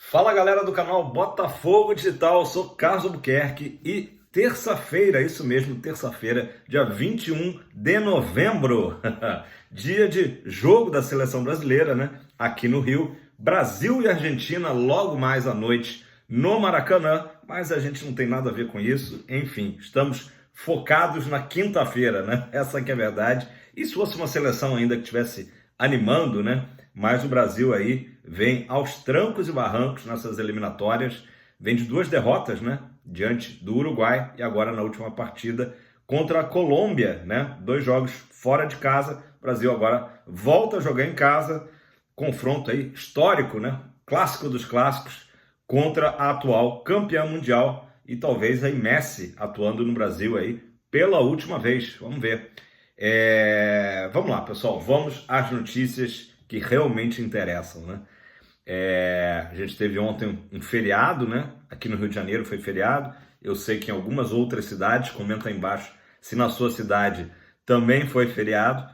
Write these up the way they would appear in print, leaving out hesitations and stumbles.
Fala galera do canal Botafogo Digital, eu sou Carlos Albuquerque e terça-feira, isso mesmo, terça-feira, dia 21 de novembro, dia de jogo da seleção brasileira, né? Aqui no Rio, Brasil e Argentina logo mais à noite no Maracanã, mas a gente não tem nada a ver com isso, enfim, estamos focados na quinta-feira, né? Essa que é a verdade. E se fosse uma seleção ainda que estivesse animando, né? Mas o Brasil aí vem aos trancos e barrancos nessas eliminatórias, vem de duas derrotas, né? Diante do Uruguai e agora na última partida contra a Colômbia, né? 2 jogos fora de casa. O Brasil agora volta a jogar em casa, confronto aí histórico, né? Clássico dos clássicos contra a atual campeã mundial e talvez aí Messi atuando no Brasil aí pela última vez. Vamos ver. Vamos lá, pessoal. Vamos às notícias que realmente interessam, né? A gente teve ontem um feriado, né? Aqui no Rio de Janeiro foi feriado. Eu sei que em algumas outras cidades, comenta aí embaixo se na sua cidade também foi feriado.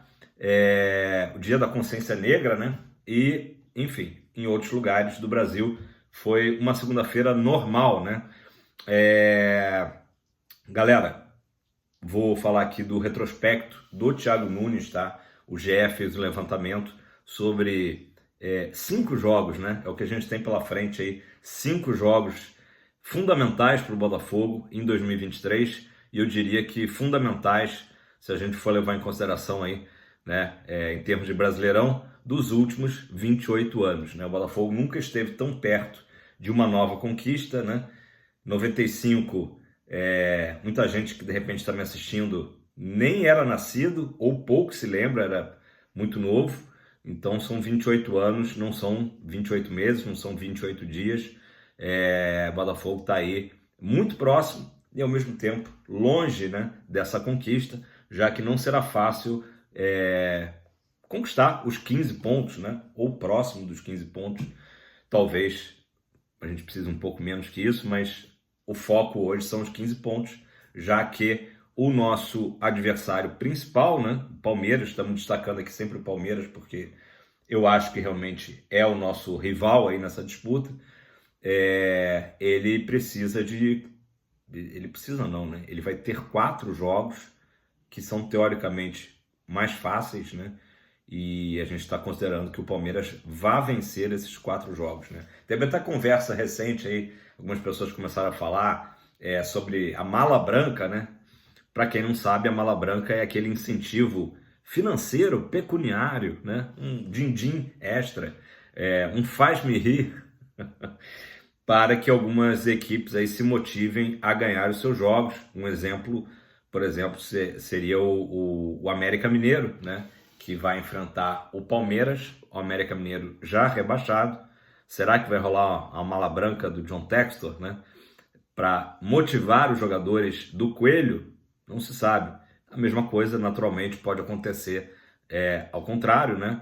O Dia da Consciência Negra, né? E, enfim, em outros lugares do Brasil foi uma segunda-feira normal, né? Galera, vou falar aqui do retrospecto do Thiago Nunes, tá? O GE fez o levantamento sobre 5 jogos, né? É o que a gente tem pela frente aí, 5 jogos fundamentais para o Botafogo em 2023, e eu diria que fundamentais, se a gente for levar em consideração aí, né, em termos de Brasileirão, dos últimos 28 anos, né? O Botafogo nunca esteve tão perto de uma nova conquista, né? 95, muita gente que de repente está me assistindo nem era nascido ou pouco se lembra, era muito novo. Então são 28 anos, não são 28 meses, não são 28 dias. O Botafogo está aí muito próximo e ao mesmo tempo longe, né, dessa conquista, já que não será fácil conquistar os 15 pontos, né, ou próximo dos 15 pontos. Talvez a gente precise um pouco menos que isso, mas o foco hoje são os 15 pontos, já que o nosso adversário principal, né, o Palmeiras, estamos destacando aqui sempre o Palmeiras, porque eu acho que realmente é o nosso rival aí nessa disputa. Ele precisa de... Ele precisa não, né? Ele vai ter 4 jogos que são teoricamente mais fáceis, né? E a gente está considerando que o Palmeiras vai vencer esses 4 jogos, né? Teve até conversa recente aí, algumas pessoas começaram a falar sobre a mala branca, né? Para quem não sabe, a mala branca é aquele incentivo financeiro, pecuniário, né? Um din-din extra, um faz-me rir, para que algumas equipes aí se motivem a ganhar os seus jogos. Um exemplo, por exemplo, seria o América Mineiro, né? Que vai enfrentar o Palmeiras, o América Mineiro já rebaixado. Será que vai rolar a mala branca do John Textor, né? Para motivar os jogadores do Coelho? Não se sabe. A mesma coisa, naturalmente, pode acontecer ao contrário, né?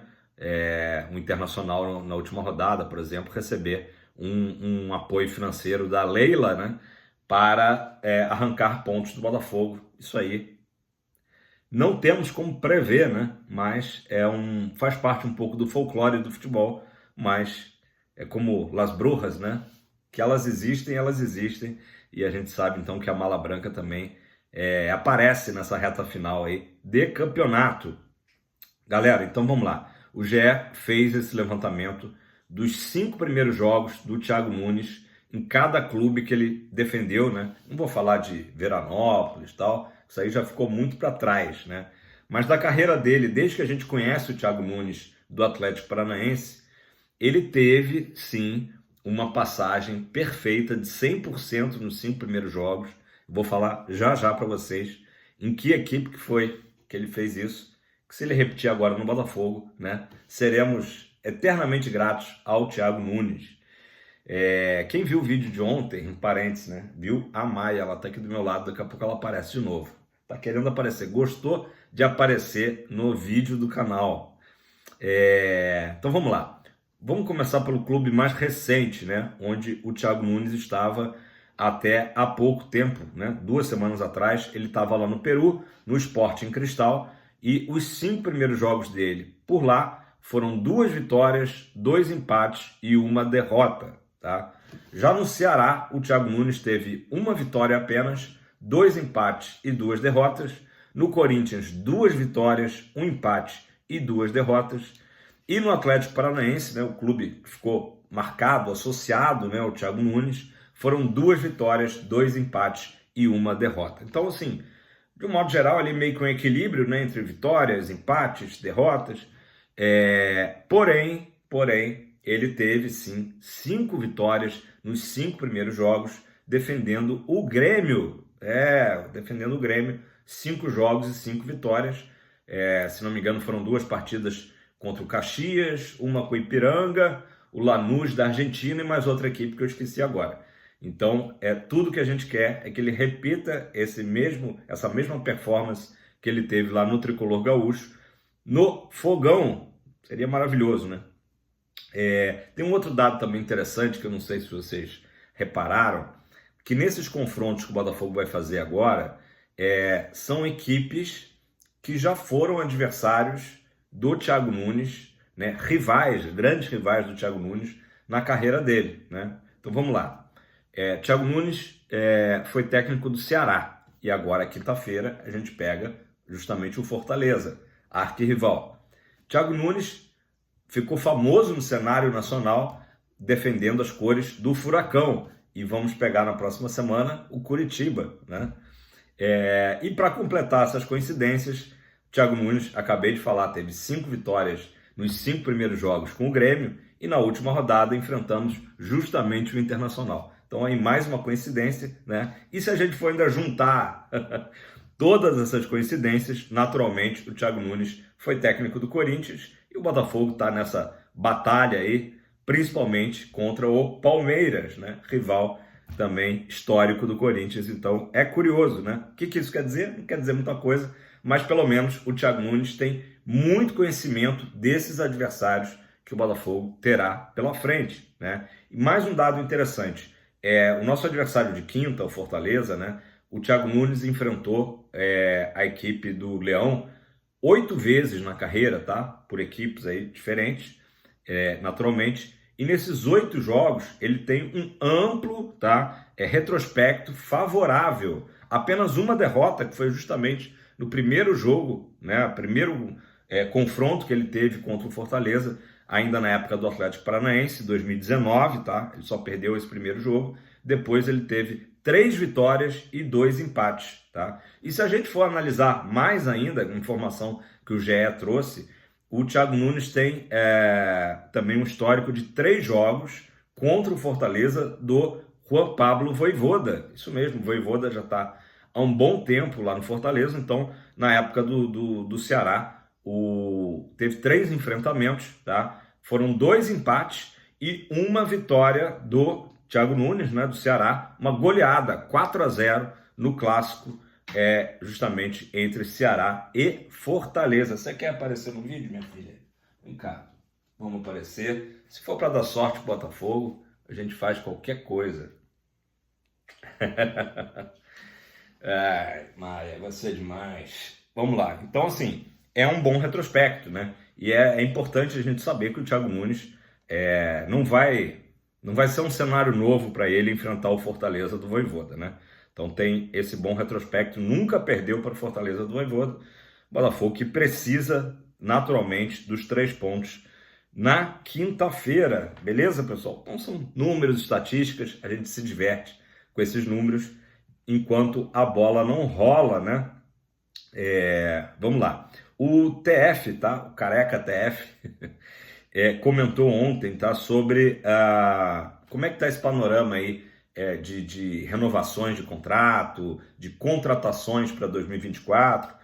O Internacional, na última rodada, por exemplo, receber um apoio financeiro da Leila, né? Para arrancar pontos do Botafogo. Isso aí não temos como prever, né? Mas faz parte um pouco do folclore do futebol, mas é como Las Brujas, né? Que elas existem, e a gente sabe então que a mala branca também aparece nessa reta final aí de campeonato. Galera, então vamos lá. O GE fez esse levantamento dos 5 primeiros jogos do Thiago Nunes em cada clube que ele defendeu, né? Não vou falar de Veranópolis e tal, isso aí já ficou muito para trás, né? Mas da carreira dele, desde que a gente conhece o Thiago Nunes do Atlético Paranaense, ele teve, sim, uma passagem perfeita de 100% nos 5 primeiros jogos. Vou falar já já para vocês em que equipe que foi que ele fez isso, que se ele repetir agora no Botafogo, né, seremos eternamente gratos ao Thiago Nunes. Quem viu o vídeo de ontem, em parênteses, né, viu a Maia, ela tá aqui do meu lado, daqui a pouco ela aparece de novo. Tá querendo aparecer, gostou de aparecer no vídeo do canal. Então vamos lá. Vamos começar pelo clube mais recente, né, onde o Thiago Nunes estava até há pouco tempo, né, 2 semanas atrás, ele estava lá no Peru, no Sporting Cristal, e os 5 primeiros jogos dele por lá foram 2 vitórias, 2 empates e 1 derrota. tá? Já no Ceará, o Thiago Nunes teve uma vitória apenas, 2 empates e 2 derrotas. No Corinthians, 2 vitórias, 1 empate e 2 derrotas. E no Atlético Paranaense, né, o clube que ficou marcado, associado, né, ao Thiago Nunes, foram 2 vitórias, 2 empates e 1 derrota. Então, assim, de um modo geral, ali meio que um equilíbrio, né, entre vitórias, empates, derrotas. Porém, ele teve sim 5 vitórias nos 5 primeiros jogos, defendendo o Grêmio. Defendendo o Grêmio, 5 jogos e 5 vitórias. Se não me engano, foram 2 partidas contra o Caxias, uma com o Ipiranga, o Lanús da Argentina e mais outra equipe que eu esqueci agora. Então, tudo que a gente quer é que ele repita essa mesma performance que ele teve lá no Tricolor Gaúcho, no Fogão. Seria maravilhoso, né? Tem um outro dado também interessante, que eu não sei se vocês repararam, que nesses confrontos que o Botafogo vai fazer agora, são equipes que já foram adversários do Thiago Nunes, né? Grandes rivais do Thiago Nunes na carreira dele, né? Então vamos lá. Thiago Nunes foi técnico do Ceará e agora, quinta-feira, a gente pega justamente o Fortaleza, arquirrival. Thiago Nunes ficou famoso no cenário nacional defendendo as cores do Furacão e vamos pegar na próxima semana o Curitiba, né? E para completar essas coincidências, Thiago Nunes, acabei de falar, teve 5 vitórias nos 5 primeiros jogos com o Grêmio e na última rodada enfrentamos justamente o Internacional. Então aí mais uma coincidência, né? E se a gente for ainda juntar todas essas coincidências, naturalmente o Thiago Nunes foi técnico do Corinthians e o Botafogo está nessa batalha aí, principalmente contra o Palmeiras, né? Rival também histórico do Corinthians. Então é curioso, né? O que isso quer dizer? Não quer dizer muita coisa, mas pelo menos o Thiago Nunes tem muito conhecimento desses adversários que o Botafogo terá pela frente, né? E mais um dado interessante, o nosso adversário de quinta, o Fortaleza, né? O Thiago Nunes enfrentou a equipe do Leão 8 vezes na carreira, tá? Por equipes aí diferentes, naturalmente. E nesses 8 jogos, ele tem um amplo, tá? Retrospecto favorável. Apenas uma derrota, que foi justamente no primeiro jogo, né? Primeiro confronto que ele teve contra o Fortaleza, ainda na época do Atlético Paranaense, 2019, tá? Ele só perdeu esse primeiro jogo. Depois ele teve 3 vitórias e 2 empates, tá? E se a gente for analisar mais ainda, a informação que o GE trouxe, o Thiago Nunes tem também um histórico de 3 jogos contra o Fortaleza do Juan Pablo Vojvoda. Isso mesmo, o Vojvoda já está há um bom tempo lá no Fortaleza, então na época do Ceará, teve 3 enfrentamentos, tá? Foram 2 empates e 1 vitória do Thiago Nunes, né, do Ceará, uma goleada 4-0 no clássico, justamente entre Ceará e Fortaleza. Você quer aparecer no vídeo, minha filha? Vem cá, vamos aparecer. Se for para dar sorte pro Botafogo, a gente faz qualquer coisa. Ai, Maia, vai ser demais. Vamos lá. Então, assim, é um bom retrospecto, né? E é importante a gente saber que o Thiago Nunes não vai ser um cenário novo para ele enfrentar o Fortaleza do Vojvoda, né? Então tem esse bom retrospecto, nunca perdeu para o Fortaleza do Vojvoda. Botafogo que precisa, naturalmente, dos 3 pontos na quinta-feira, beleza, pessoal? Então são números, estatísticas, a gente se diverte com esses números enquanto a bola não rola, né? Vamos lá. O TF, tá? O careca TF comentou ontem, tá? Sobre como é que tá esse panorama aí de renovações de contrato, de contratações para 2024.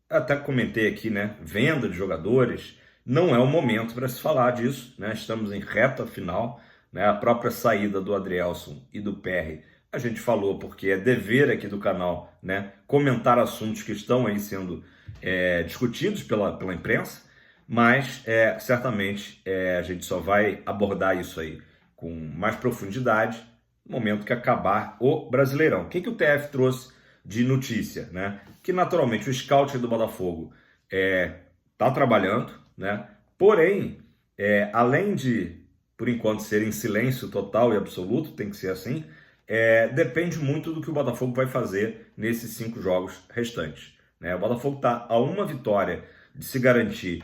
Até comentei aqui, né? Venda de jogadores. Não é o momento para se falar disso, né? Estamos em reta final, né? A própria saída do Adrielson e do Perry, a gente falou porque é dever aqui do canal, né? Comentar assuntos que estão aí sendo discutidos pela imprensa, mas certamente a gente só vai abordar isso aí com mais profundidade no momento que acabar o Brasileirão. O que o TF trouxe de notícia, né? Que naturalmente o scout do Botafogo tá trabalhando, né? Porém, além de por enquanto, ser em silêncio total e absoluto, tem que ser assim, depende muito do que o Botafogo vai fazer nesses 5 jogos restantes, né? O Botafogo está a uma vitória de se garantir,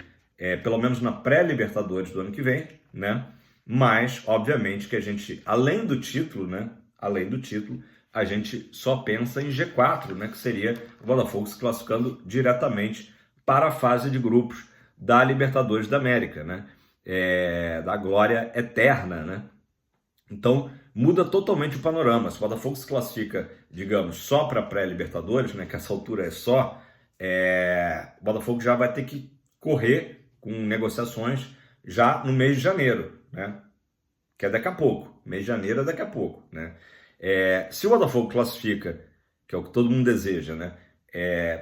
pelo menos na pré-Libertadores do ano que vem, né? Mas, obviamente, que a gente, além do título, né? Além do título, a gente só pensa em G4, né? Que seria o Botafogo se classificando diretamente para a fase de grupos da Libertadores da América, né? Da glória eterna, né? Então, muda totalmente o panorama. Se o Botafogo se classifica, digamos, só para a pré-Libertadores, né, que essa altura é só, o Botafogo já vai ter que correr com negociações já no mês de janeiro, né? Que é daqui a pouco. Mês de janeiro é daqui a pouco, né? Se o Botafogo classifica, que é o que todo mundo deseja, né,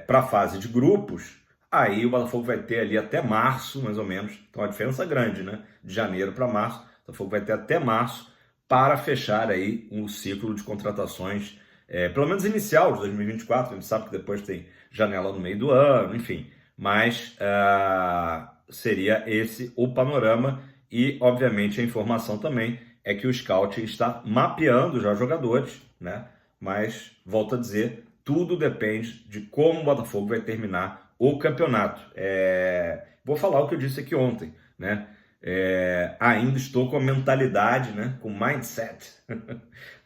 para a fase de grupos, aí o Botafogo vai ter ali até março, mais ou menos. Então, a diferença é grande, né? De janeiro para março. O Botafogo vai ter até março para fechar aí um ciclo de contratações, pelo menos inicial de 2024. A gente sabe que depois tem janela no meio do ano, enfim. Mas seria esse o panorama e, obviamente, a informação também é que o scouting está mapeando já jogadores, né? Mas, volto a dizer, tudo depende de como o Botafogo vai terminar o campeonato. Vou falar o que eu disse aqui ontem, né? Ainda estou com a mentalidade, né? Com mindset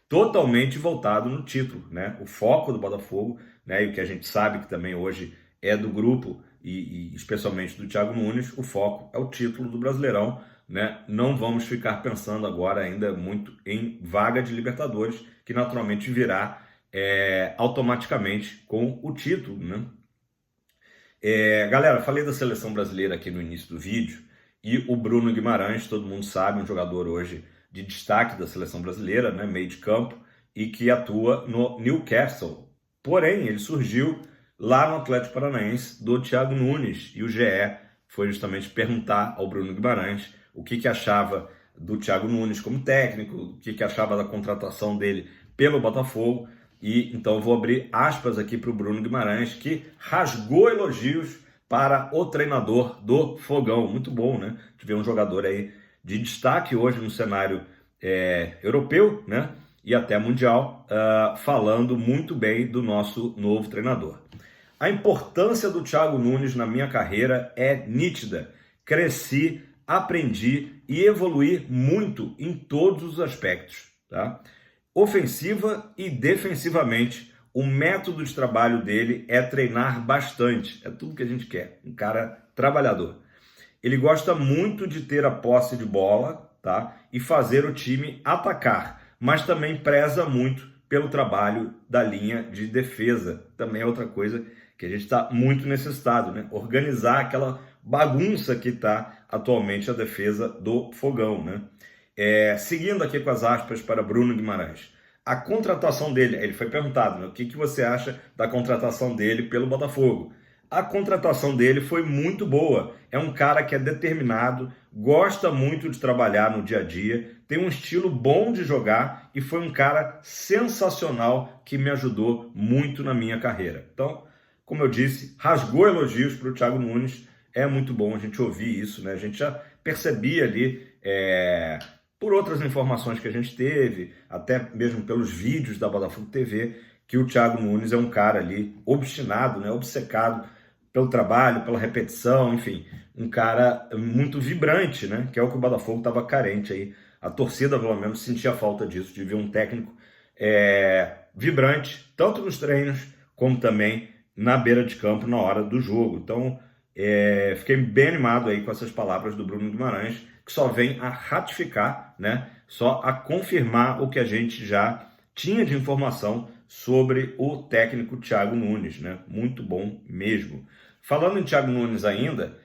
totalmente voltado no título, né? O foco do Botafogo, né? E o que a gente sabe que também hoje é do grupo e especialmente do Thiago Nunes, o foco é o título do Brasileirão, né? Não vamos ficar pensando agora ainda muito em vaga de Libertadores, que naturalmente virá automaticamente com o título, né? Galera, falei da seleção brasileira aqui no início do vídeo e o Bruno Guimarães, todo mundo sabe, um jogador hoje de destaque da seleção brasileira, né, meio de campo, e que atua no Newcastle. Porém, ele surgiu lá no Atlético Paranaense do Thiago Nunes e o GE foi justamente perguntar ao Bruno Guimarães o que achava do Thiago Nunes como técnico, o que achava da contratação dele pelo Botafogo. E então vou abrir aspas aqui para o Bruno Guimarães, que rasgou elogios para o treinador do Fogão. Muito bom, né? De ver um jogador aí de destaque hoje no cenário europeu, né? E até mundial, falando muito bem do nosso novo treinador. A importância do Thiago Nunes na minha carreira é nítida. Cresci, aprendi e evoluí muito em todos os aspectos, tá? Ofensiva e defensivamente, o método de trabalho dele é treinar bastante. É tudo que a gente quer, um cara trabalhador. Ele gosta muito de ter a posse de bola, tá? E fazer o time atacar, mas também preza muito pelo trabalho da linha de defesa. Também é outra coisa que a gente está muito necessitado, né? Organizar aquela bagunça que está atualmente a defesa do Fogão, né? Seguindo aqui com as aspas para Bruno Guimarães. A contratação dele, ele foi perguntado, né, o que você acha da contratação dele pelo Botafogo? A contratação dele foi muito boa. É um cara que é determinado, gosta muito de trabalhar no dia a dia, tem um estilo bom de jogar e foi um cara sensacional que me ajudou muito na minha carreira. Então, como eu disse, rasgou elogios para o Thiago Nunes. É muito bom a gente ouvir isso, né? A gente já percebia ali, por outras informações que a gente teve, até mesmo pelos vídeos da Botafogo TV, que o Thiago Nunes é um cara ali obstinado, né? Obcecado pelo trabalho, pela repetição, enfim, um cara muito vibrante, né? Que é o que o Botafogo estava carente aí. A torcida, pelo menos, sentia falta disso, de ver um técnico vibrante, tanto nos treinos, como também na beira de campo, na hora do jogo. Então, fiquei bem animado aí com essas palavras do Bruno Guimarães, que só vem a ratificar, né? Só a confirmar o que a gente já tinha de informação sobre o técnico Thiago Nunes, né? Muito bom mesmo. Falando em Thiago Nunes ainda,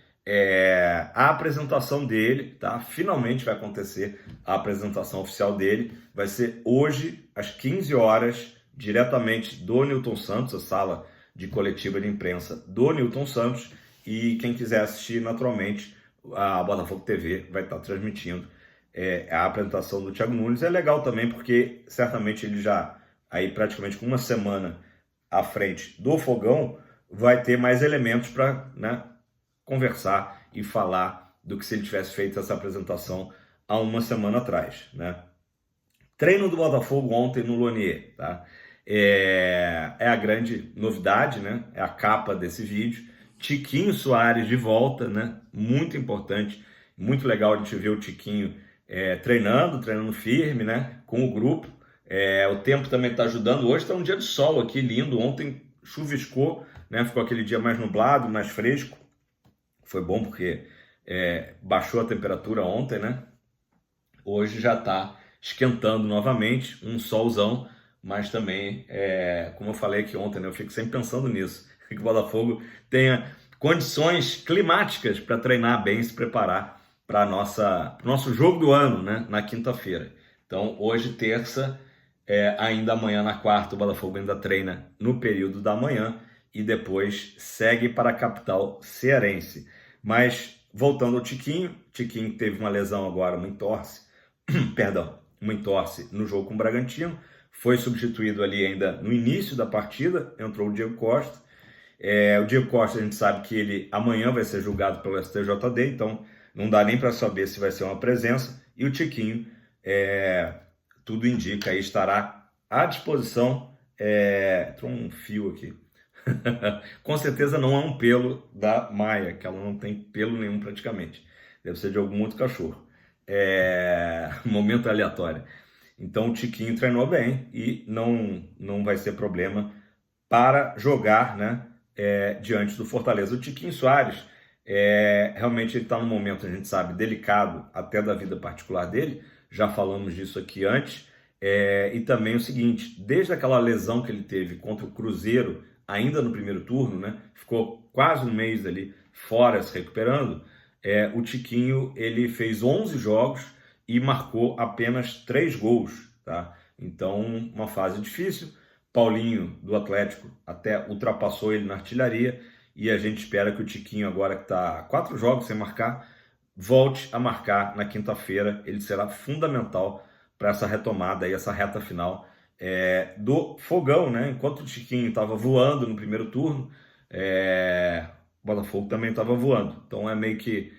a apresentação dele, tá? Finalmente vai acontecer a apresentação oficial dele. Vai ser hoje, às 15 horas, diretamente do Newton Santos, a sala de coletiva de imprensa do Newton Santos. E quem quiser assistir, naturalmente, a Botafogo TV vai estar transmitindo a apresentação do Thiago Nunes. É legal também porque certamente ele já, aí praticamente com uma semana à frente do Fogão, vai ter mais elementos para, né, conversar e falar do que se ele tivesse feito essa apresentação há uma semana atrás, né? Treino do Botafogo ontem no Lonier, tá? É a grande novidade, né? É a capa desse vídeo. Tiquinho Soares de volta, né? Muito importante, muito legal a gente ver o Tiquinho treinando firme, né? Com o grupo. O tempo também está ajudando. Hoje está um dia de sol aqui, lindo. Ontem chuviscou, né? Ficou aquele dia mais nublado, mais fresco. Foi bom porque baixou a temperatura ontem, né? Hoje já está esquentando novamente, um solzão, mas também, como eu falei aqui ontem, né, eu fico sempre pensando nisso, que o Botafogo tenha condições climáticas para treinar bem e se preparar para o nosso jogo do ano, né, na quinta-feira. Então, hoje, terça, ainda amanhã, na quarta, o Botafogo ainda treina no período da manhã e depois segue para a capital cearense. Mas, voltando ao Tiquinho teve uma lesão agora, uma entorse, uma entorse no jogo com o Bragantino, foi substituído ali ainda no início da partida, entrou o Diego Costa. O Diego Costa, a gente sabe que ele amanhã vai ser julgado pelo STJD, então não dá nem para saber se vai ser uma presença, e o Tiquinho, tudo indica, aí estará à disposição. Entrou um fio aqui. Com certeza não é um pelo da Maia, que ela não tem pelo nenhum praticamente, deve ser de algum outro cachorro. Momento aleatório. Então o Tiquinho treinou bem e não vai ser problema para jogar, né, diante do Fortaleza. O Tiquinho Soares, realmente ele está num momento, a gente sabe, delicado até da vida particular dele, já falamos disso aqui antes, e também o seguinte, desde aquela lesão que ele teve contra o Cruzeiro, ainda no primeiro turno, né, ficou quase um mês ali fora se recuperando, o Tiquinho ele fez 11 jogos e marcou apenas 3 gols, tá? Então, uma fase difícil. Paulinho, do Atlético, até ultrapassou ele na artilharia e a gente espera que o Tiquinho, agora que está 4 jogos sem marcar, volte a marcar na quinta-feira. Ele será fundamental para essa retomada e essa reta final do Fogão, né? Enquanto o Tiquinho estava voando no primeiro turno, o Botafogo também estava voando. Então é meio que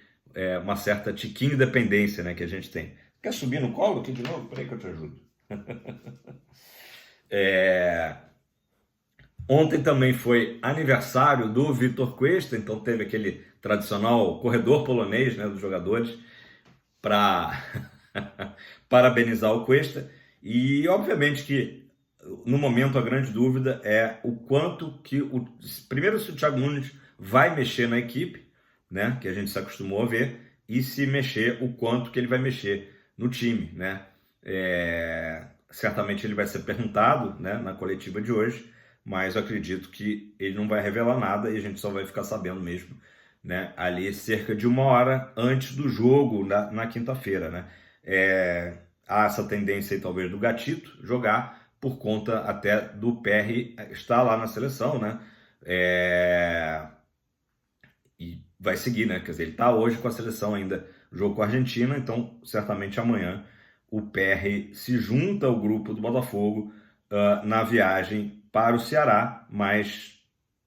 uma certa Tiquinho dependência, né, que a gente tem. Quer subir no colo aqui de novo? Peraí que eu te ajudo. Ontem também foi aniversário do Vitor Cuesta, então teve aquele tradicional corredor polonês, né, dos jogadores, para parabenizar o Cuesta. E obviamente que no momento a grande dúvida é o quanto que primeiro, se o Thiago Nunes vai mexer na equipe, né, que a gente se acostumou a ver, e se mexer, o quanto que ele vai mexer no time, né? Certamente ele vai ser perguntado, né, na coletiva de hoje, mas eu acredito que ele não vai revelar nada e a gente só vai ficar sabendo mesmo, né, ali cerca de 1 hora antes do jogo na quinta-feira, né? Há essa tendência aí, talvez, do Gatito jogar por conta até do PR estar lá na seleção, né? E vai seguir, né? Quer dizer, ele está hoje com a seleção ainda, jogo com a Argentina, então certamente amanhã o PR se junta ao grupo do Botafogo na viagem para o Ceará, mas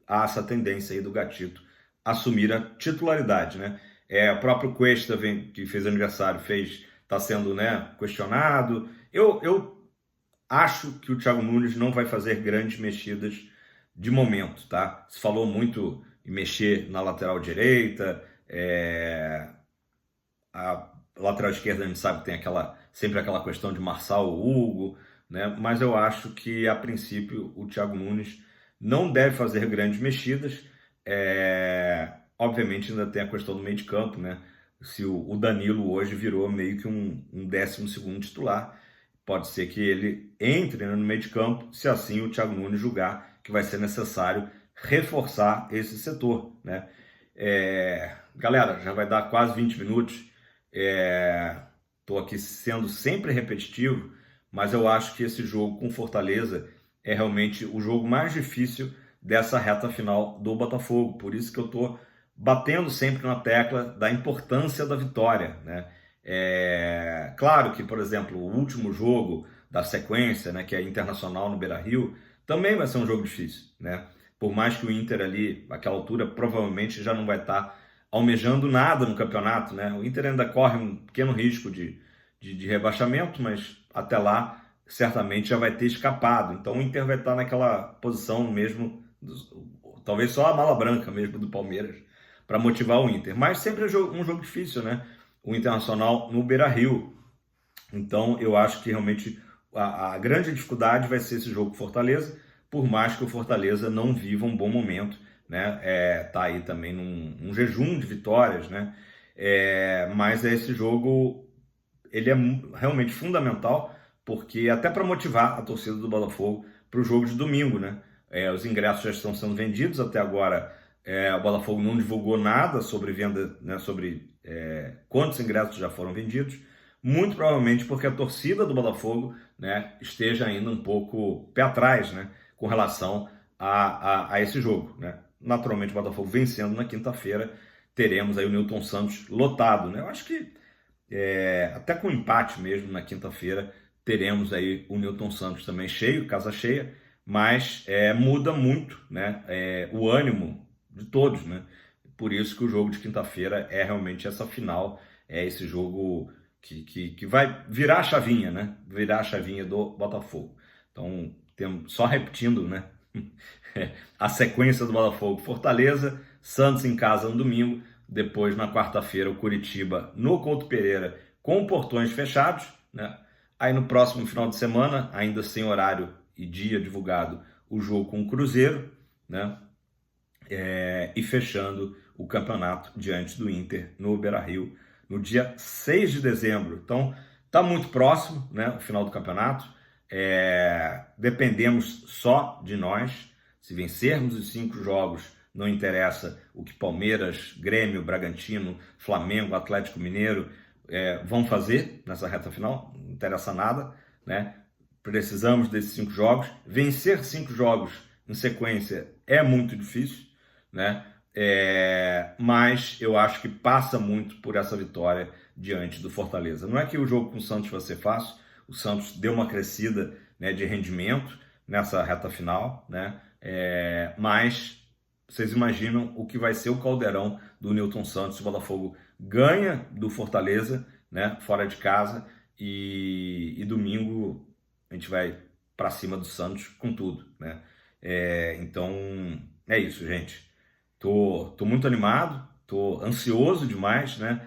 há essa tendência aí do Gatito assumir a titularidade, né? O próprio Cuesta, que fez aniversário, está sendo, né, questionado. Eu acho que o Thiago Nunes não vai fazer grandes mexidas de momento, tá? Se falou muito em mexer na lateral direita, a lateral esquerda a gente sabe que tem sempre aquela questão de Marçal ou Hugo, né? Mas eu acho que, a princípio, o Thiago Nunes não deve fazer grandes mexidas. Obviamente ainda tem a questão do meio de campo, né? Se o Danilo hoje virou meio que um 12º titular, pode ser que ele entre, né, no meio de campo, se assim o Thiago Nunes julgar que vai ser necessário reforçar esse setor, né? Galera, já vai dar quase 20 minutos. Estou aqui sendo sempre repetitivo, mas eu acho que esse jogo com Fortaleza é realmente o jogo mais difícil dessa reta final do Botafogo. Por isso que eu estou batendo sempre na tecla da importância da vitória, né? Claro que, por exemplo, o último jogo da sequência, né, que é Internacional no Beira-Rio, também vai ser um jogo difícil, né? Por mais que o Inter ali, àquela altura, provavelmente já não vai estar almejando nada no campeonato, né? O Inter ainda corre um pequeno risco de de rebaixamento, mas até lá certamente já vai ter escapado. Então o Inter vai estar naquela posição mesmo, talvez só a mala branca mesmo do Palmeiras, para motivar o Inter. Mas sempre é um jogo difícil, né? O Internacional no Beira-Rio. Então eu acho que realmente a grande dificuldade vai ser esse jogo com Fortaleza, por mais que o Fortaleza não viva um bom momento, né? Tá aí também num jejum de vitórias, né? Mas esse jogo ele é realmente fundamental, porque até para motivar a torcida do Botafogo para o jogo de domingo, né? Os ingressos já estão sendo vendidos, até agora o Botafogo não divulgou nada sobre venda, né, sobre quantos ingressos já foram vendidos, muito provavelmente porque a torcida do Botafogo, né, esteja ainda um pouco pé atrás, né, com relação a esse jogo, né? Naturalmente o Botafogo vencendo na quinta-feira, teremos aí o Newton Santos lotado, né? Eu acho que até com empate mesmo na quinta-feira, teremos aí o Newton Santos também cheio, casa cheia, mas muda muito, né, o ânimo de todos, né? Por isso que o jogo de quinta-feira é realmente essa final, esse jogo que vai virar a chavinha, né? Virar a chavinha do Botafogo. Então, só repetindo, né? A sequência do Botafogo: Fortaleza, Santos em casa no domingo, depois na quarta-feira o Curitiba no Couto Pereira com portões fechados, né? Aí no próximo final de semana, ainda sem horário e dia divulgado, o jogo com o Cruzeiro, né? E fechando o campeonato diante do Inter no Beira-Rio no dia 6 de dezembro. Então está muito próximo, né, o final do campeonato. Dependemos só de nós. Se vencermos os 5 jogos, não interessa o que Palmeiras, Grêmio, Bragantino, Flamengo, Atlético Mineiro vão fazer nessa reta final, não interessa nada, né? Precisamos desses 5 jogos. Vencer 5 jogos em sequência é muito difícil, né? Mas eu acho que passa muito por essa vitória diante do Fortaleza. Não é que o jogo com o Santos vai ser fácil, o Santos deu uma crescida, né, de rendimento nessa reta final, né? Mas vocês imaginam o que vai ser o caldeirão do Newton Santos se o Botafogo ganha do Fortaleza, né, fora de casa, e domingo a gente vai para cima do Santos com tudo, né? Então é isso, gente. Tô muito animado, tô ansioso demais, né?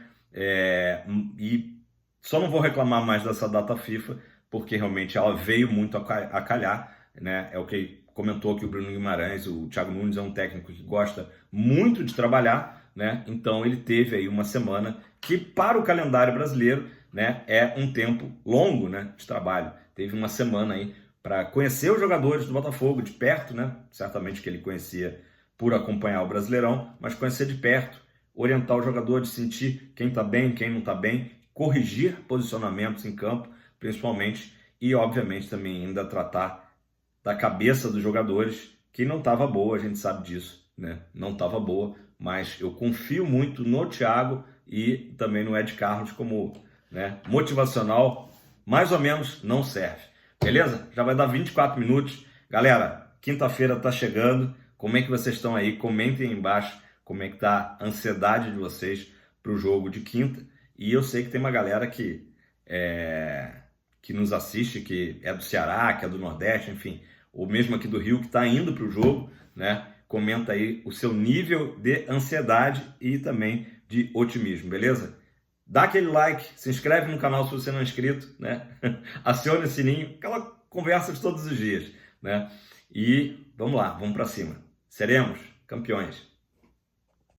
E só não vou reclamar mais dessa data FIFA, porque realmente ela veio muito a calhar, né? É o que comentou aqui o Bruno Guimarães. O Thiago Nunes é um técnico que gosta muito de trabalhar, né? Então ele teve aí uma semana que para o calendário brasileiro, né, é um tempo longo, né, de trabalho. Teve uma semana aí para conhecer os jogadores do Botafogo de perto, né? Certamente que ele conhecia por acompanhar o Brasileirão, mas conhecer de perto, orientar os jogadores, sentir quem está bem, quem não está bem, corrigir posicionamentos em campo, principalmente, e obviamente também ainda tratar da cabeça dos jogadores, que não estava boa, a gente sabe disso, né? Não estava boa, mas eu confio muito no Thiago e também no Ed Carlos como, né, motivacional, mais ou menos não serve. Beleza? Já vai dar 24 minutos. Galera, quinta-feira está chegando. Como é que vocês estão aí? Comentem aí embaixo como é que tá a ansiedade de vocês para o jogo de quinta. E eu sei que tem uma galera que nos assiste, que é do Ceará, que é do Nordeste, enfim, ou mesmo aqui do Rio, que está indo para o jogo, né? Comenta aí o seu nível de ansiedade e também de otimismo, beleza? Dá aquele like, se inscreve no canal se você não é inscrito, né? Acione o sininho, aquela conversa de todos os dias, né? E vamos lá, vamos para cima. Seremos campeões.